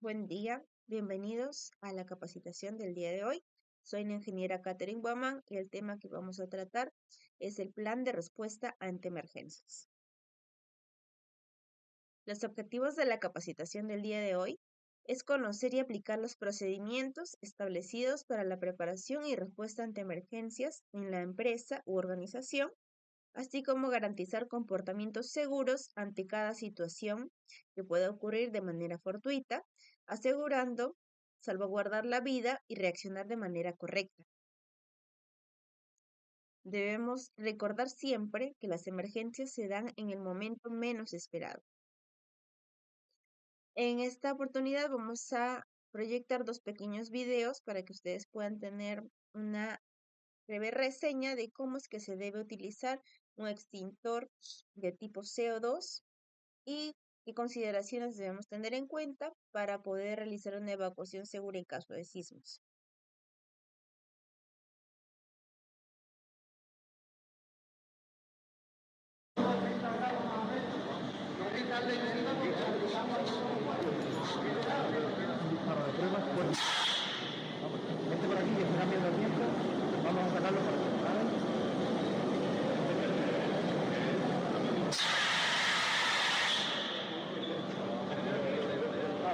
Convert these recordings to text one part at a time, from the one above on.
Buen día, bienvenidos a la capacitación del día de hoy. Soy la ingeniera Katherine Baumann y el tema que vamos a tratar es el plan de respuesta ante emergencias. Los objetivos de la capacitación del día de hoy es conocer y aplicar los procedimientos establecidos para la preparación y respuesta ante emergencias en la empresa u organización, así como garantizar comportamientos seguros ante cada situación que pueda ocurrir de manera fortuita, asegurando salvaguardar la vida y reaccionar de manera correcta. Debemos recordar siempre que las emergencias se dan en el momento menos esperado. En esta oportunidad vamos a proyectar dos pequeños videos para que ustedes puedan tener una breve reseña de cómo es que se debe utilizar un extintor de tipo CO2 y qué consideraciones debemos tener en cuenta para poder realizar una evacuación segura en caso de sismos. Disparo de pruebas, pues vamos, vente por aquí que está cambiando el viento, vamos a sacarlo para aquí, ¿vale?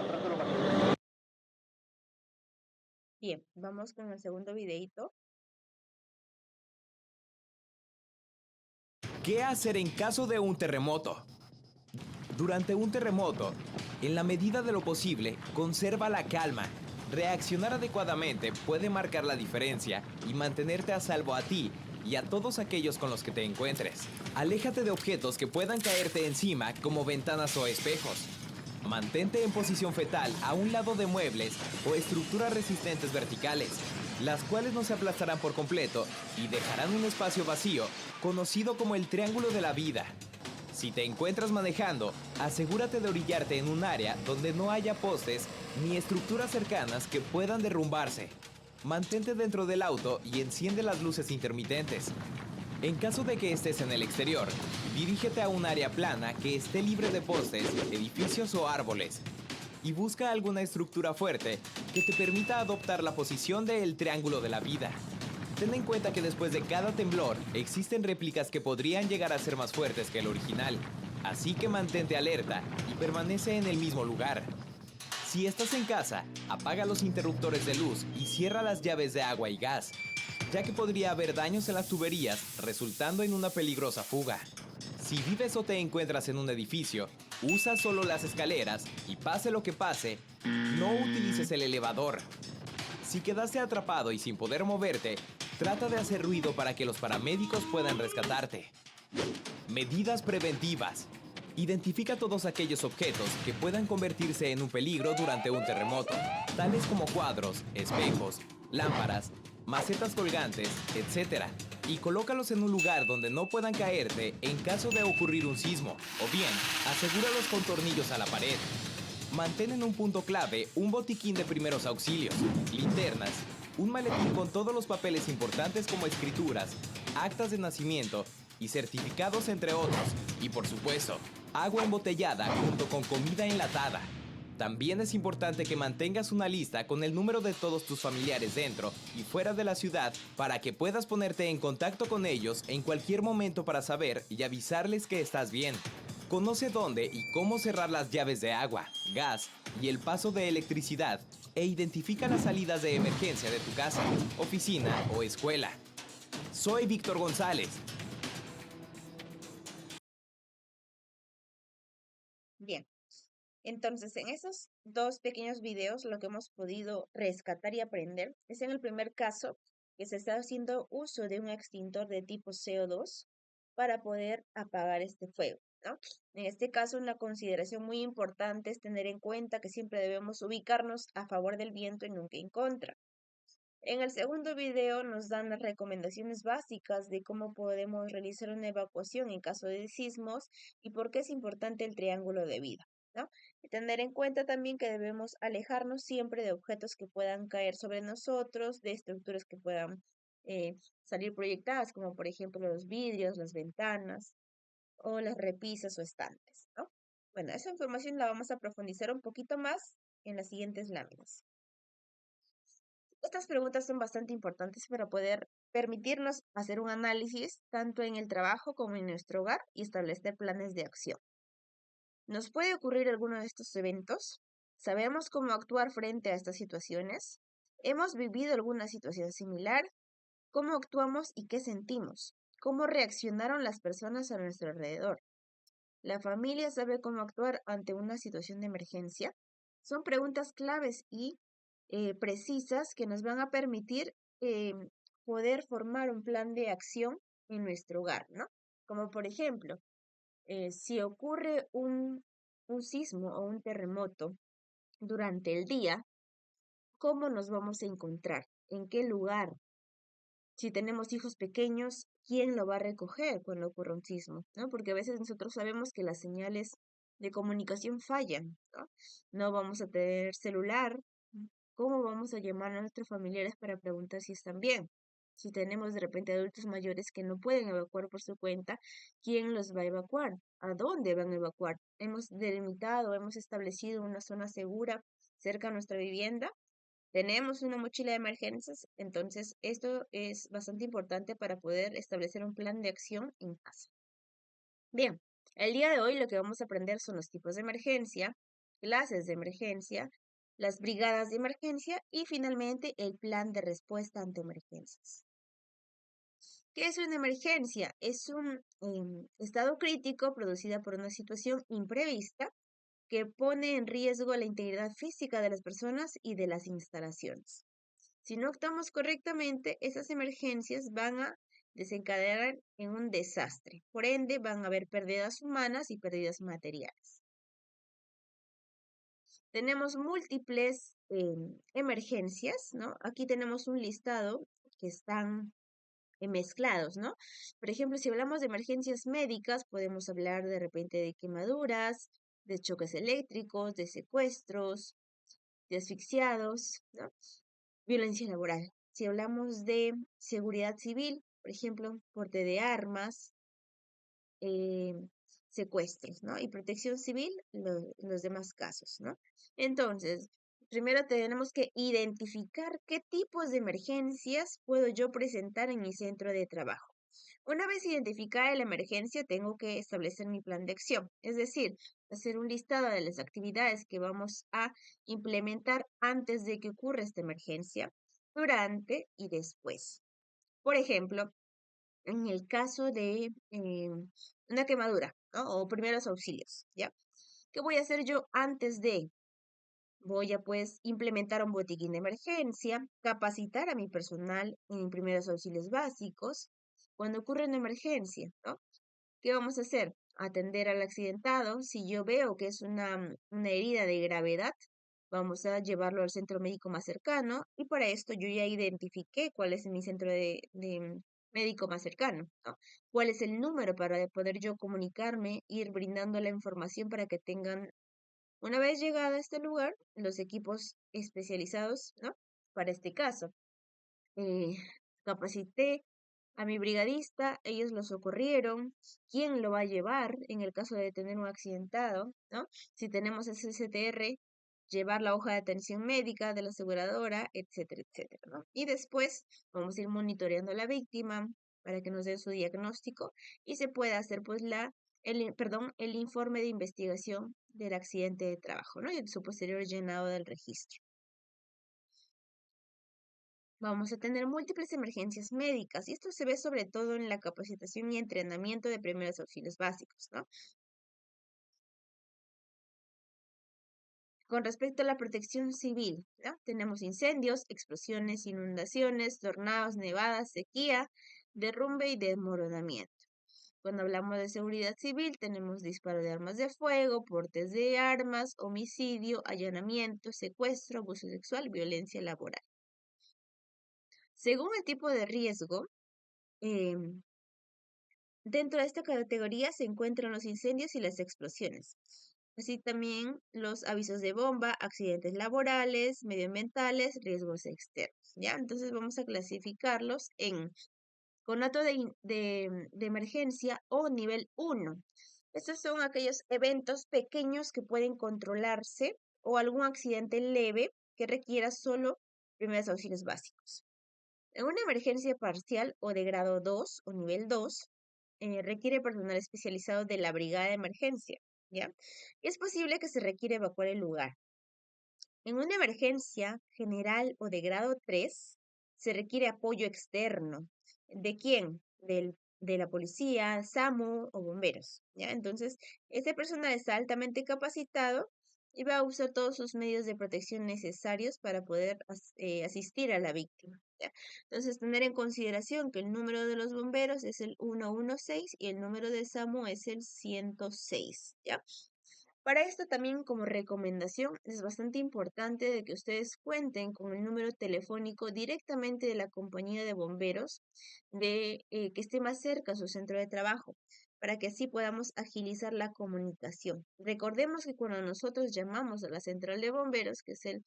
Trátalo para aquí. Bien, vamos con el segundo videito. ¿Qué hacer en caso de un terremoto? Durante un terremoto, en la medida de lo posible, conserva la calma. Reaccionar adecuadamente puede marcar la diferencia y mantenerte a salvo a ti y a todos aquellos con los que te encuentres. Aléjate de objetos que puedan caerte encima como ventanas o espejos. Mantente en posición fetal a un lado de muebles o estructuras resistentes verticales, las cuales no se aplastarán por completo y dejarán un espacio vacío, conocido como el triángulo de la vida. Si te encuentras manejando, asegúrate de orillarte en un área donde no haya postes ni estructuras cercanas que puedan derrumbarse. Mantente dentro del auto y enciende las luces intermitentes. En caso de que estés en el exterior, dirígete a un área plana que esté libre de postes, edificios o árboles. Y busca alguna estructura fuerte que te permita adoptar la posición del triángulo de la vida. Ten en cuenta que después de cada temblor existen réplicas que podrían llegar a ser más fuertes que el original, así que mantente alerta y permanece en el mismo lugar. Si estás en casa, apaga los interruptores de luz y cierra las llaves de agua y gas, ya que podría haber daños en las tuberías, resultando en una peligrosa fuga. Si vives o te encuentras en un edificio, usa solo las escaleras y pase lo que pase, no utilices el elevador. Si quedaste atrapado y sin poder moverte, trata de hacer ruido para que los paramédicos puedan rescatarte. Medidas preventivas. Identifica todos aquellos objetos que puedan convertirse en un peligro durante un terremoto, tales como cuadros, espejos, lámparas, macetas colgantes, etc. Y colócalos en un lugar donde no puedan caerte en caso de ocurrir un sismo, o bien, asegúralos con tornillos a la pared. Mantén en un punto clave un botiquín de primeros auxilios, linternas, un maletín con todos los papeles importantes como escrituras, actas de nacimiento y certificados entre otros, y por supuesto, agua embotellada junto con comida enlatada. También es importante que mantengas una lista con el número de todos tus familiares dentro y fuera de la ciudad para que puedas ponerte en contacto con ellos en cualquier momento para saber y avisarles que estás bien. Conoce dónde y cómo cerrar las llaves de agua, gas y el paso de electricidad e identifica las salidas de emergencia de tu casa, oficina o escuela. Soy Víctor González. Bien, entonces en esos dos pequeños videos lo que hemos podido rescatar y aprender es en el primer caso que se está haciendo uso de un extintor de tipo CO2 para poder apagar este fuego, ¿no? En este caso, una consideración muy importante es tener en cuenta que siempre debemos ubicarnos a favor del viento y nunca en contra. En el segundo video nos dan las recomendaciones básicas de cómo podemos realizar una evacuación en caso de sismos y por qué es importante el triángulo de vida, ¿no? Y tener en cuenta también que debemos alejarnos siempre de objetos que puedan caer sobre nosotros, de estructuras que puedan eh, salir proyectadas, como por ejemplo los vidrios, las ventanas o las repisas o estantes, ¿no? Bueno, esa información la vamos a profundizar un poquito más en las siguientes láminas. Estas preguntas son bastante importantes para poder permitirnos hacer un análisis tanto en el trabajo como en nuestro hogar y establecer planes de acción. ¿Nos puede ocurrir alguno de estos eventos? ¿Sabemos cómo actuar frente a estas situaciones? ¿Hemos vivido alguna situación similar? ¿Cómo actuamos y qué sentimos? ¿Cómo reaccionaron las personas a nuestro alrededor? ¿La familia sabe cómo actuar ante una situación de emergencia? Son preguntas claves y precisas que nos van a permitir eh, poder formar un plan de acción en nuestro hogar, ¿no? Como por ejemplo, si ocurre un sismo o un terremoto durante el día, ¿cómo nos vamos a encontrar? ¿En qué lugar? Si tenemos hijos pequeños, ¿quién lo va a recoger cuando ocurra un sismo? ¿No? Porque a veces nosotros sabemos que las señales de comunicación fallan, ¿no? No vamos a tener celular. ¿Cómo vamos a llamar a nuestros familiares para preguntar si están bien? Si tenemos de repente adultos mayores que no pueden evacuar por su cuenta, ¿quién los va a evacuar? ¿A dónde van a evacuar? ¿Hemos delimitado, hemos establecido una zona segura cerca a nuestra vivienda? ¿Tenemos una mochila de emergencias? Entonces, esto es bastante importante para poder establecer un plan de acción en casa. Bien, el día de hoy lo que vamos a aprender son los tipos de emergencia, clases de emergencia, las brigadas de emergencia y finalmente el plan de respuesta ante emergencias. ¿Qué es una emergencia? Es un estado crítico producida por una situación imprevista que pone en riesgo la integridad física de las personas y de las instalaciones. Si no actuamos correctamente, esas emergencias van a desencadenar en un desastre. Por ende, van a haber pérdidas humanas y pérdidas materiales. Tenemos múltiples emergencias, ¿no? Aquí tenemos un listado que están mezclados, ¿no? Por ejemplo, si hablamos de emergencias médicas, podemos hablar de repente de quemaduras, de choques eléctricos, de secuestros, de asfixiados, ¿no? Violencia laboral. Si hablamos de seguridad civil, por ejemplo, porte de armas, eh, secuestros, ¿no? Y protección civil, los demás casos, ¿no? Entonces, primero tenemos que identificar qué tipos de emergencias puedo yo presentar en mi centro de trabajo. Una vez identificada la emergencia, tengo que establecer mi plan de acción, es decir, hacer un listado de las actividades que vamos a implementar antes de que ocurra esta emergencia, durante y después. Por ejemplo, en el caso de una quemadura, ¿no? O primeros auxilios, ¿ya? ¿Qué voy a hacer yo antes de? Voy a pues implementar un botiquín de emergencia, capacitar a mi personal en primeros auxilios básicos. Cuando ocurre una emergencia, ¿no? ¿Qué vamos a hacer? Atender al accidentado. Si yo veo que es una herida de gravedad, vamos a llevarlo al centro médico más cercano y para esto yo ya identifiqué cuál es mi centro de médico más cercano, ¿no? ¿Cuál es el número para poder yo comunicarme, ir brindando la información para que tengan, una vez llegada a este lugar, los equipos especializados, ¿no? Para este caso, eh, capacité a mi brigadista, ellos lo socorrieron, quién lo va a llevar en el caso de tener un accidentado, ¿no? Si tenemos SSTR, llevar la hoja de atención médica de la aseguradora, etcétera, etcétera, ¿no? Y después vamos a ir monitoreando a la víctima para que nos den su diagnóstico y se pueda hacer pues el informe de investigación del accidente de trabajo, ¿no? Y su posterior llenado del registro. Vamos a tener múltiples emergencias médicas y esto se ve sobre todo en la capacitación y entrenamiento de primeros auxilios básicos, ¿no? Con respecto a la protección civil, ¿no? Tenemos incendios, explosiones, inundaciones, tornados, nevadas, sequía, derrumbe y desmoronamiento. Cuando hablamos de seguridad civil, tenemos disparo de armas de fuego, portes de armas, homicidio, allanamiento, secuestro, abuso sexual, violencia laboral. Según el tipo de riesgo, dentro de esta categoría se encuentran los incendios y las explosiones, así también los avisos de bomba, accidentes laborales, medioambientales, riesgos externos, ¿ya? Entonces vamos a clasificarlos en conato de emergencia o nivel 1. Estos son aquellos eventos pequeños que pueden controlarse o algún accidente leve que requiera solo primeros auxilios básicos. En una emergencia parcial o de grado 2 o nivel 2, requiere personal especializado de la brigada de emergencia, ¿ya? Es posible que se requiera evacuar el lugar. En una emergencia general o de grado 3, se requiere apoyo externo. ¿De quién? De la policía, SAMU o bomberos, ¿ya? Entonces, este personal está altamente capacitado y va a usar todos sus medios de protección necesarios para poder asistir a la víctima, ¿ya? Entonces, tener en consideración que el número de los bomberos es el 116 y el número de SAMU es el 106, ¿ya? Para esto también como recomendación es bastante importante de que ustedes cuenten con el número telefónico directamente de la compañía de bomberos que esté más cerca a su centro de trabajo, para que así podamos agilizar la comunicación. Recordemos que cuando nosotros llamamos a la central de bomberos, que es el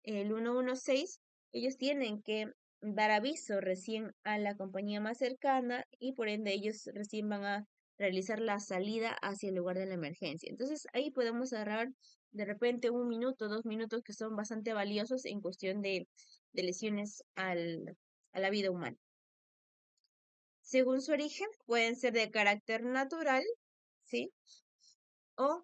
116, ellos tienen que dar aviso recién a la compañía más cercana y por ende ellos recién van a realizar la salida hacia el lugar de la emergencia. Entonces ahí podemos agarrar de repente 1 minuto, 2 minutos que son bastante valiosos en cuestión de lesiones a la vida humana. Según su origen, pueden ser de carácter natural, ¿sí? O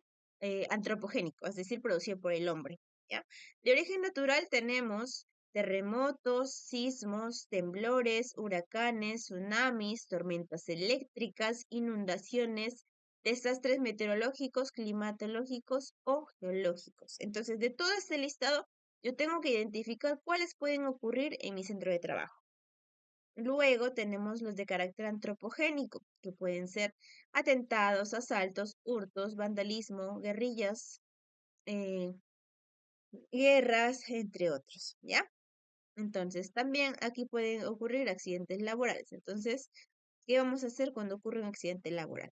antropogénico, es decir, producido por el hombre, ¿ya? De origen natural tenemos terremotos, sismos, temblores, huracanes, tsunamis, tormentas eléctricas, inundaciones, desastres meteorológicos, climatológicos o geológicos. Entonces, de todo este listado, yo tengo que identificar cuáles pueden ocurrir en mi centro de trabajo. Luego tenemos los de carácter antropogénico, que pueden ser atentados, asaltos, hurtos, vandalismo, guerrillas, eh, guerras, entre otros, ¿ya? Entonces, también aquí pueden ocurrir accidentes laborales. Entonces, ¿qué vamos a hacer cuando ocurre un accidente laboral?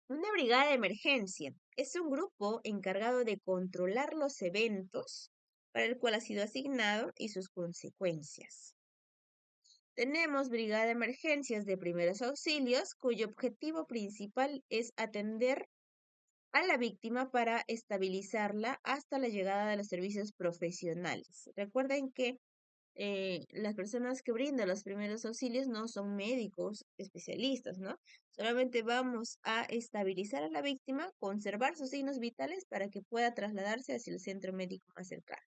Una brigada de emergencia es un grupo encargado de controlar los eventos para el cual ha sido asignado y sus consecuencias. Tenemos brigada de emergencias de primeros auxilios, cuyo objetivo principal es atender a la víctima para estabilizarla hasta la llegada de los servicios profesionales. Recuerden que las personas que brindan los primeros auxilios no son médicos especialistas, ¿no? Solamente vamos a estabilizar a la víctima, conservar sus signos vitales para que pueda trasladarse hacia el centro médico más cercano.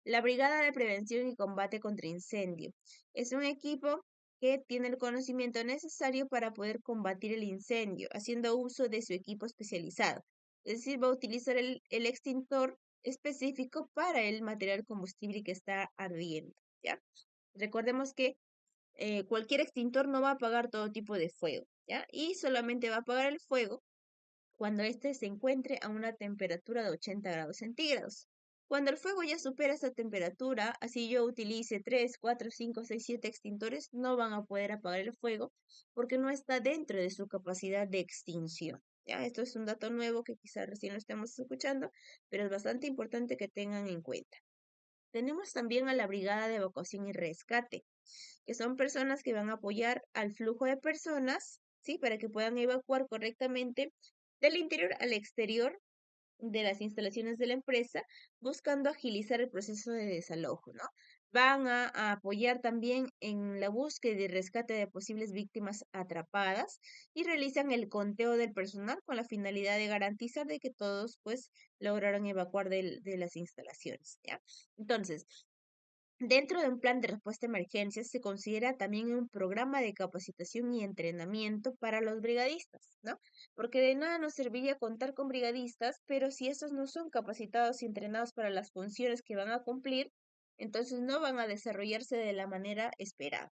La Brigada de Prevención y Combate contra Incendio es un equipo que tiene el conocimiento necesario para poder combatir el incendio, haciendo uso de su equipo especializado. Es decir, va a utilizar el extintor específico para el material combustible que está ardiendo, ¿ya? Recordemos que cualquier extintor no va a apagar todo tipo de fuego, ¿ya? Y solamente va a apagar el fuego cuando éste se encuentre a una temperatura de 80 grados centígrados. Cuando el fuego ya supera esa temperatura, así yo utilice 3, 4, 5, 6, 7 extintores, no van a poder apagar el fuego porque no está dentro de su capacidad de extinción. ¿Ya? Esto es un dato nuevo que quizás recién lo estemos escuchando, pero es bastante importante que tengan en cuenta. Tenemos también a la Brigada de Evacuación y Rescate, que son personas que van a apoyar al flujo de personas, ¿sí? Para que puedan evacuar correctamente del interior al exterior de las instalaciones de la empresa, buscando agilizar el proceso de desalojo, ¿no? Van a apoyar también en la búsqueda y rescate de posibles víctimas atrapadas y realizan el conteo del personal con la finalidad de garantizar de que todos pues lograron evacuar de las instalaciones, ¿ya? Entonces, dentro de un plan de respuesta a emergencias se considera también un programa de capacitación y entrenamiento para los brigadistas, ¿no? Porque de nada nos serviría contar con brigadistas, pero si estos no son capacitados y entrenados para las funciones que van a cumplir, entonces no van a desarrollarse de la manera esperada.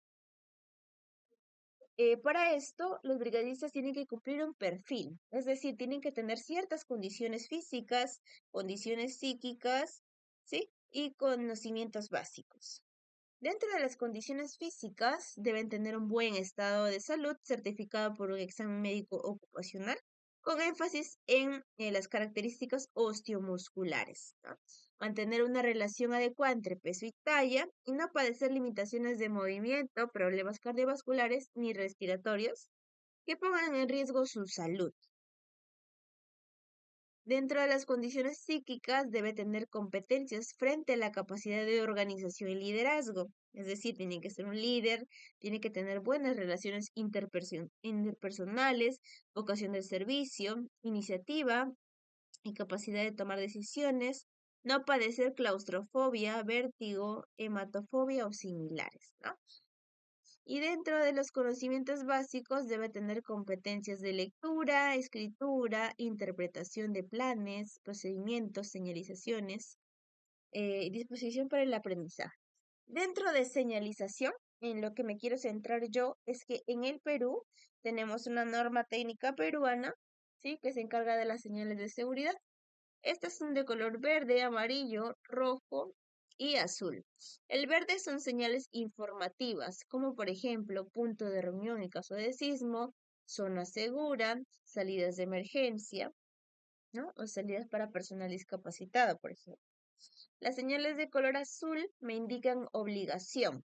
Para esto, los brigadistas tienen que cumplir un perfil, es decir, tienen que tener ciertas condiciones físicas, condiciones psíquicas, ¿sí? Y conocimientos básicos. Dentro de las condiciones físicas, deben tener un buen estado de salud certificado por un examen médico ocupacional, con énfasis en las características osteomusculares, ¿no? Mantener una relación adecuada entre peso y talla y no padecer limitaciones de movimiento, problemas cardiovasculares ni respiratorios que pongan en riesgo su salud. Dentro de las condiciones psíquicas debe tener competencias frente a la capacidad de organización y liderazgo. Es decir, tiene que ser un líder, tiene que tener buenas relaciones interpersonales, vocación de servicio, iniciativa y capacidad de tomar decisiones, no padecer claustrofobia, vértigo, hematofobia o similares, ¿no? Y dentro de los conocimientos básicos debe tener competencias de lectura, escritura, interpretación de planes, procedimientos, señalizaciones, disposición para el aprendizaje. Dentro de señalización, en lo que me quiero centrar yo es que en el Perú tenemos una norma técnica peruana, ¿sí? Que se encarga de las señales de seguridad. Estas son de color verde, amarillo, rojo y azul. El verde son señales informativas, como por ejemplo punto de reunión en caso de sismo, zona segura, salidas de emergencia, ¿no? O salidas para personal discapacitado, por ejemplo. Las señales de color azul me indican obligación.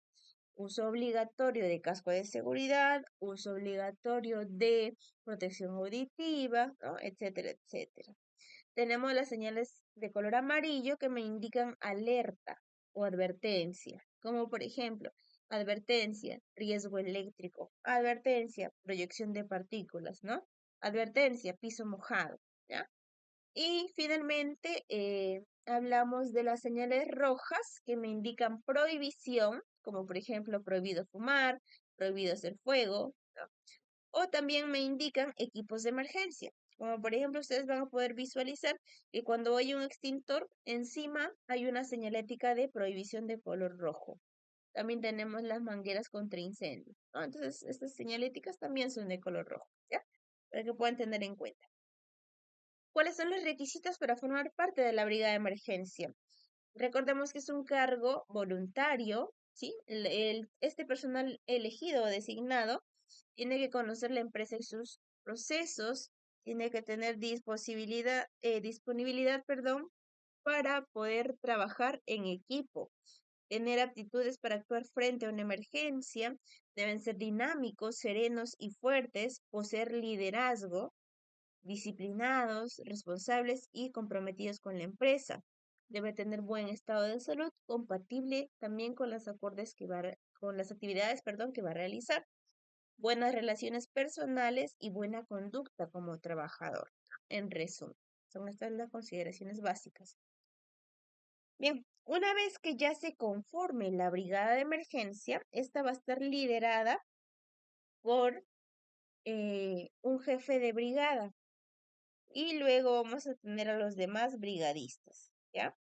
Uso obligatorio de casco de seguridad, uso obligatorio de protección auditiva, ¿no? Etcétera, etcétera. Tenemos las señales de color amarillo que me indican alerta o advertencia, como por ejemplo, advertencia, riesgo eléctrico, advertencia, proyección de partículas, ¿no? Advertencia, piso mojado, ¿ya? Y finalmente hablamos de las señales rojas que me indican prohibición, como por ejemplo prohibido fumar, prohibido hacer fuego, ¿no? O también me indican equipos de emergencia. Como por ejemplo, ustedes van a poder visualizar que cuando hay un extintor, encima hay una señalética de prohibición de color rojo. También tenemos las mangueras contra incendio, ¿no? Entonces, estas señaléticas también son de color rojo, ¿ya? Para que puedan tener en cuenta. ¿Cuáles son los requisitos para formar parte de la brigada de emergencia? Recordemos que es un cargo voluntario, ¿sí? Este personal elegido o designado tiene que conocer la empresa y sus procesos, tiene que tener disponibilidad, perdón, para poder trabajar en equipo, tener aptitudes para actuar frente a una emergencia, deben ser dinámicos, serenos y fuertes, poseer liderazgo, disciplinados, responsables y comprometidos con la empresa. Debe tener buen estado de salud, compatible también con las con las actividades, perdón, que va a realizar. Buenas relaciones personales y buena conducta como trabajador. En resumen, son estas las consideraciones básicas. Bien, una vez que ya se conforme la brigada de emergencia, esta va a estar liderada por un jefe de brigada y luego vamos a tener a los demás brigadistas, ¿ya?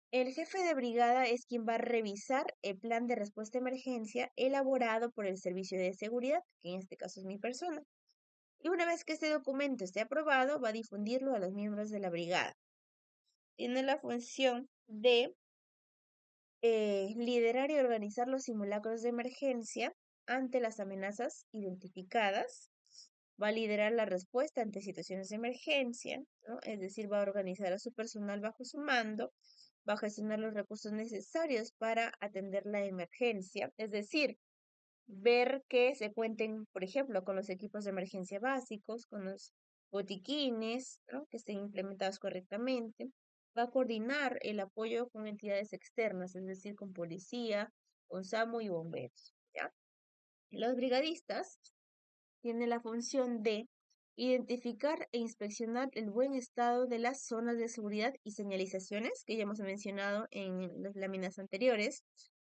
El jefe de brigada es quien va a revisar el plan de respuesta a emergencia elaborado por el servicio de seguridad, que en este caso es mi persona. Y una vez que este documento esté aprobado, va a difundirlo a los miembros de la brigada. Tiene la función de liderar y organizar los simulacros de emergencia ante las amenazas identificadas. Va a liderar la respuesta ante situaciones de emergencia, ¿no? Es decir, va a organizar a su personal bajo su mando, va a gestionar los recursos necesarios para atender la emergencia, es decir, ver que se cuenten, por ejemplo, con los equipos de emergencia básicos, con los botiquines, ¿no? Que estén implementados correctamente. Va a coordinar el apoyo con entidades externas, es decir, con policía, con SAMU y bomberos, ¿ya? Los brigadistas tienen la función de identificar e inspeccionar el buen estado de las zonas de seguridad y señalizaciones que ya hemos mencionado en las láminas anteriores.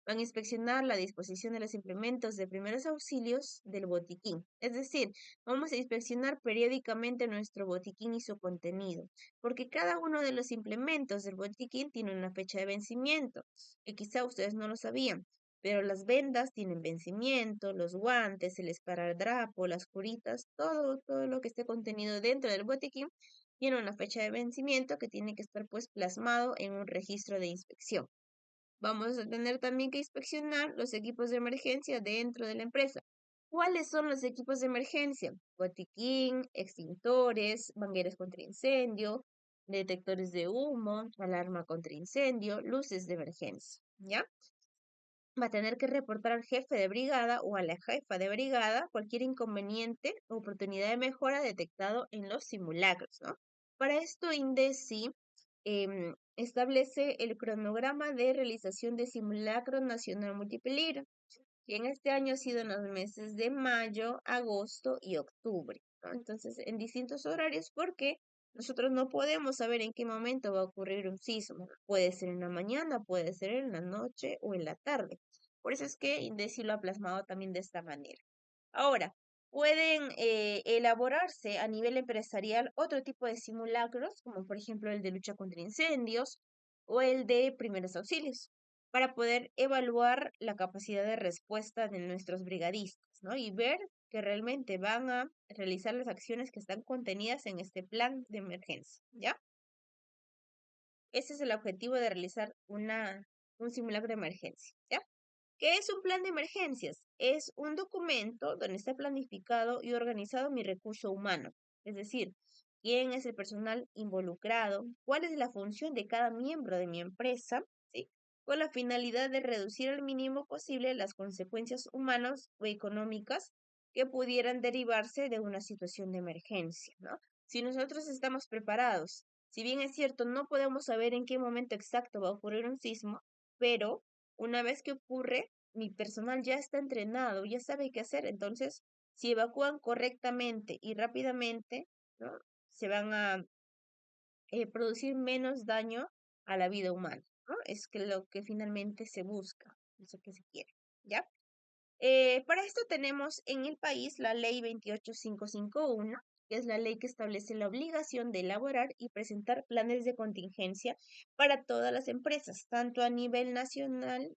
Van a inspeccionar la disposición de los implementos de primeros auxilios del botiquín. Es decir, vamos a inspeccionar periódicamente nuestro botiquín y su contenido, porque cada uno de los implementos del botiquín tiene una fecha de vencimiento, que quizá ustedes no lo sabían, pero las vendas tienen vencimiento, los guantes, el esparadrapo, las curitas, todo lo que esté contenido dentro del botiquín tiene una fecha de vencimiento que tiene que estar pues plasmado en un registro de inspección. Vamos a tener también que inspeccionar los equipos de emergencia dentro de la empresa. ¿Cuáles son los equipos de emergencia? Botiquín, extintores, mangueras contra incendio, detectores de humo, alarma contra incendio, luces de emergencia, ¿ya? Va a tener que reportar al jefe de brigada o a la jefa de brigada cualquier inconveniente o oportunidad de mejora detectado en los simulacros, ¿no? Para esto, INDECI establece el cronograma de realización de simulacro nacional multipeligro, que en este año ha sido en los meses de mayo, agosto y octubre, ¿no? Entonces, en distintos horarios, porque nosotros no podemos saber en qué momento va a ocurrir un sismo. Puede ser en la mañana, puede ser en la noche o en la tarde. Por eso es que INDECI lo ha plasmado también de esta manera. Ahora, pueden elaborarse a nivel empresarial otro tipo de simulacros, como por ejemplo el de lucha contra incendios o el de primeros auxilios, para poder evaluar la capacidad de respuesta de nuestros brigadistas, ¿no? Y ver que realmente van a realizar las acciones que están contenidas en este plan de emergencia, ¿ya? Ese es el objetivo de realizar un simulacro de emergencia, ¿ya? ¿Qué es un plan de emergencias? Es un documento donde está planificado y organizado mi recurso humano, es decir, quién es el personal involucrado, cuál es la función de cada miembro de mi empresa, ¿sí? Con la finalidad de reducir al mínimo posible las consecuencias humanas o económicas que pudieran derivarse de una situación de emergencia, ¿no? Si nosotros estamos preparados, si bien es cierto, no podemos saber en qué momento exacto va a ocurrir un sismo, pero una vez que ocurre, mi personal ya está entrenado, ya sabe qué hacer. Entonces, si evacúan correctamente y rápidamente, ¿no? Se van a producir menos daño a la vida humana, ¿no? Es que lo que finalmente se busca, eso que se quiere, ¿ya? Para esto tenemos en el país la ley 28551, que es la ley que establece la obligación de elaborar y presentar planes de contingencia para todas las empresas, tanto a nivel nacional,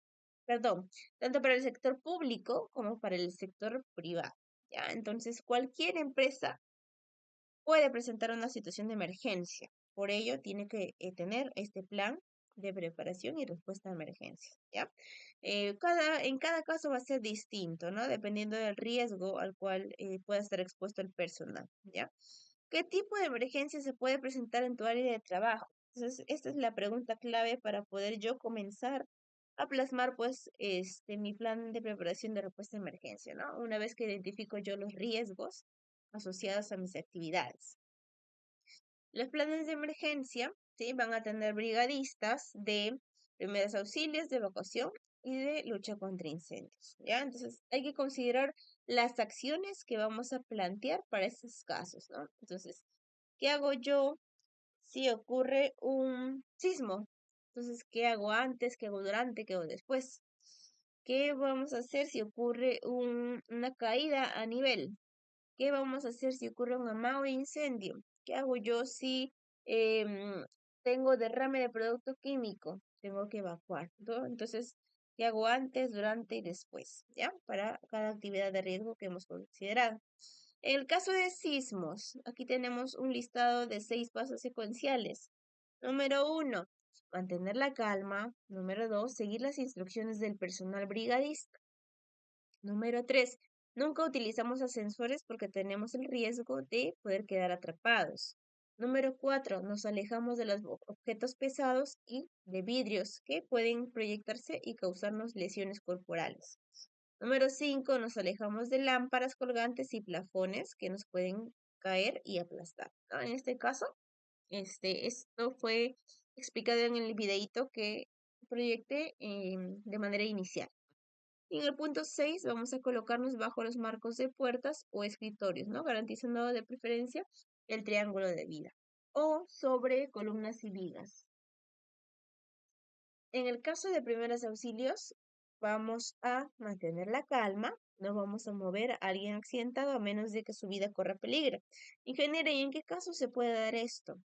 perdón, tanto para el sector público como para el sector privado. ¿Ya? Entonces, cualquier empresa puede presentar una situación de emergencia. Por ello, tiene que tener este plan de preparación y respuesta a emergencias, ¿ya? En cada caso va a ser distinto, ¿no? Dependiendo del riesgo al cual pueda estar expuesto el personal, ¿ya? ¿Qué tipo de emergencia se puede presentar en tu área de trabajo? Entonces, esta es la pregunta clave para poder yo comenzar a plasmar, pues, mi plan de preparación de respuesta a emergencia, ¿no? Una vez que identifico yo los riesgos asociados a mis actividades. Los planes de emergencia, ¿sí? Van a tener brigadistas de primeros auxilios, de evacuación y de lucha contra incendios, ¿ya? Entonces, hay que considerar las acciones que vamos a plantear para estos casos, ¿no? Entonces, ¿qué hago yo si ocurre un sismo? Entonces, ¿qué hago antes? ¿Qué hago durante? ¿Qué hago después? ¿Qué vamos a hacer si ocurre una caída a nivel? ¿Qué vamos a hacer si ocurre un amago de incendio? ¿Qué hago yo si tengo derrame de producto químico? Tengo que evacuar, ¿no? Entonces, ¿qué hago antes, durante y después? ¿Ya? Para cada actividad de riesgo que hemos considerado. En el caso de sismos, aquí tenemos un listado de 6 pasos secuenciales. Número 1, mantener la calma. Número 2, seguir las instrucciones del personal brigadista. Número 3, nunca utilizamos ascensores porque tenemos el riesgo de poder quedar atrapados. Número 4, nos alejamos de los objetos pesados y de vidrios que pueden proyectarse y causarnos lesiones corporales. Número 5, nos alejamos de lámparas colgantes y plafones que nos pueden caer y aplastar, ¿no? En este caso, esto fue explicado en el videíto que proyecté de manera inicial. Y en el punto 6 vamos a colocarnos bajo los marcos de puertas o escritorios, ¿no? Garantizando de preferencia el triángulo de vida. O sobre columnas y vigas. En el caso de primeros auxilios, vamos a mantener la calma, no vamos a mover a alguien accidentado a menos de que su vida corra peligro. Ingeniero, ¿y en qué caso se puede dar esto?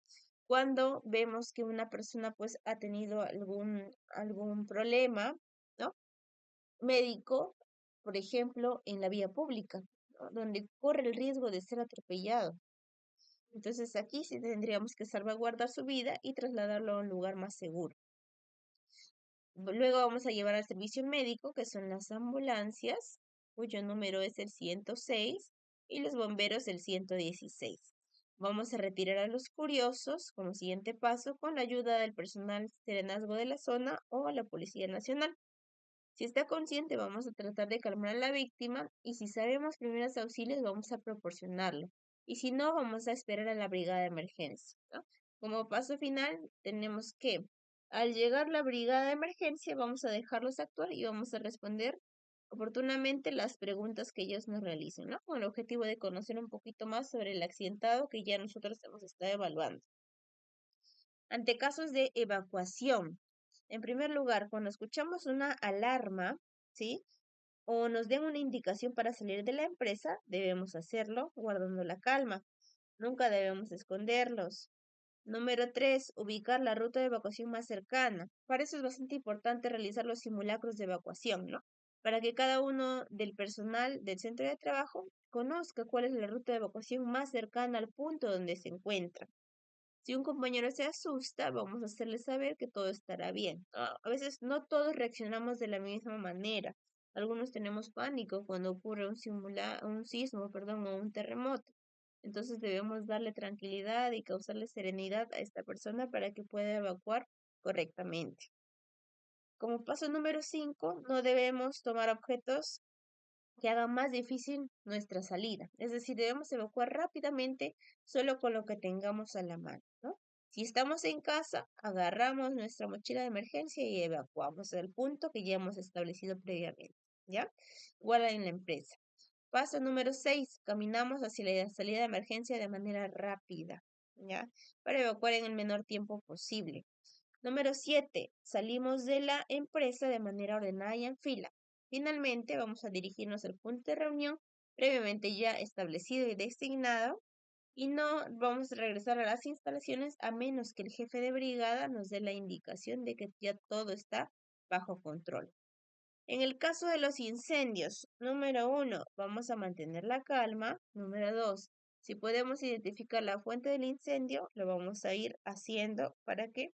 Cuando vemos que una persona pues ha tenido algún problema, ¿no? Médico, por ejemplo, en la vía pública, ¿no? Donde corre el riesgo de ser atropellado. Entonces aquí sí tendríamos que salvaguardar su vida y trasladarlo a un lugar más seguro. Luego vamos a llevar al servicio médico, que son las ambulancias, cuyo número es el 106, y los bomberos el 116. Vamos a retirar a los curiosos como siguiente paso con la ayuda del personal serenazgo de la zona o la Policía Nacional. Si está consciente, vamos a tratar de calmar a la víctima y si sabemos primeros auxilios, vamos a proporcionarlo. y si no, vamos a esperar a la brigada de emergencia, ¿no? Como paso final, tenemos que, al llegar la brigada de emergencia, vamos a dejarlos actuar y vamos a responder oportunamente las preguntas que ellos nos realicen, ¿no? Con el objetivo de conocer un poquito más sobre el accidentado que ya nosotros hemos estado evaluando. Ante casos de evacuación, en primer lugar, cuando escuchamos una alarma, ¿sí? O nos den una indicación para salir de la empresa, debemos hacerlo guardando la calma. Nunca debemos esconderlos. Número 3, ubicar la ruta de evacuación más cercana. Para eso es bastante importante realizar los simulacros de evacuación, ¿no? Para que cada uno del personal del centro de trabajo conozca cuál es la ruta de evacuación más cercana al punto donde se encuentra. Si un compañero se asusta, vamos a hacerle saber que todo estará bien. A veces no todos reaccionamos de la misma manera. Algunos tenemos pánico cuando ocurre un sismo, perdón, o un terremoto. Entonces debemos darle tranquilidad y causarle serenidad a esta persona para que pueda evacuar correctamente. Como paso número 5, no debemos tomar objetos que hagan más difícil nuestra salida. Es decir, debemos evacuar rápidamente solo con lo que tengamos a la mano, ¿no? Si estamos en casa, agarramos nuestra mochila de emergencia y evacuamos al punto que ya hemos establecido previamente, ¿ya? Igual en la empresa. Paso número 6, caminamos hacia la salida de emergencia de manera rápida, ¿ya? Para evacuar en el menor tiempo posible. Número 7, salimos de la empresa de manera ordenada y en fila. Finalmente, vamos a dirigirnos al punto de reunión previamente ya establecido y designado y no vamos a regresar a las instalaciones a menos que el jefe de brigada nos dé la indicación de que ya todo está bajo control. En el caso de los incendios, número 1, vamos a mantener la calma. Número 2, si podemos identificar la fuente del incendio, lo vamos a ir haciendo para que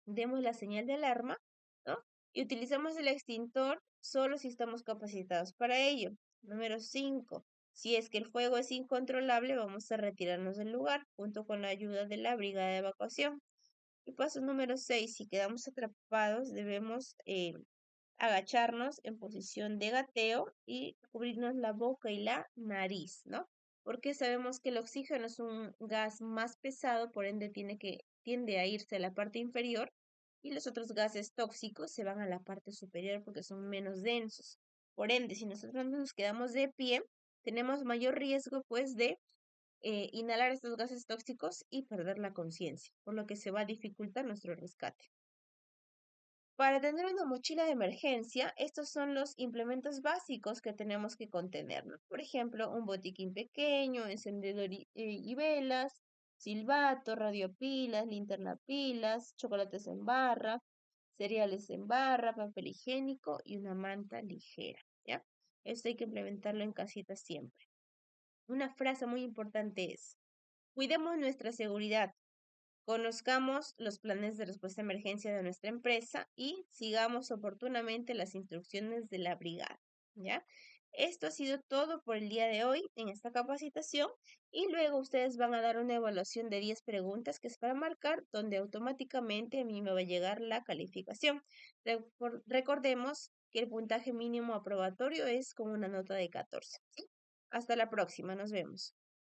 demos la señal de alarma, ¿no? Y utilizamos el extintor solo si estamos capacitados para ello. Número 5. Si es que el fuego es incontrolable, vamos a retirarnos del lugar junto con la ayuda de la brigada de evacuación. Y paso número 6. Si quedamos atrapados, debemos agacharnos en posición de gateo y cubrirnos la boca y la nariz, ¿no? Porque sabemos que el oxígeno es un gas más pesado, por ende tiende a irse a la parte inferior y los otros gases tóxicos se van a la parte superior porque son menos densos. Por ende, si nosotros nos quedamos de pie, tenemos mayor riesgo pues de inhalar estos gases tóxicos y perder la conciencia, por lo que se va a dificultar nuestro rescate. Para tener una mochila de emergencia, estos son los implementos básicos que tenemos que contener, ¿no? Por ejemplo, un botiquín pequeño, encendedor y velas, silbato, radiopilas, linterna pilas, chocolates en barra, cereales en barra, papel higiénico y una manta ligera, ¿ya? Esto hay que implementarlo en casita siempre. Una frase muy importante es, cuidemos nuestra seguridad. Conozcamos los planes de respuesta a emergencia de nuestra empresa y sigamos oportunamente las instrucciones de la brigada, ¿ya? Esto ha sido todo por el día de hoy en esta capacitación y luego ustedes van a dar una evaluación de 10 preguntas que es para marcar, donde automáticamente a mí me va a llegar la calificación. Recordemos que el puntaje mínimo aprobatorio es con una nota de 14, ¿sí? Hasta la próxima, nos vemos.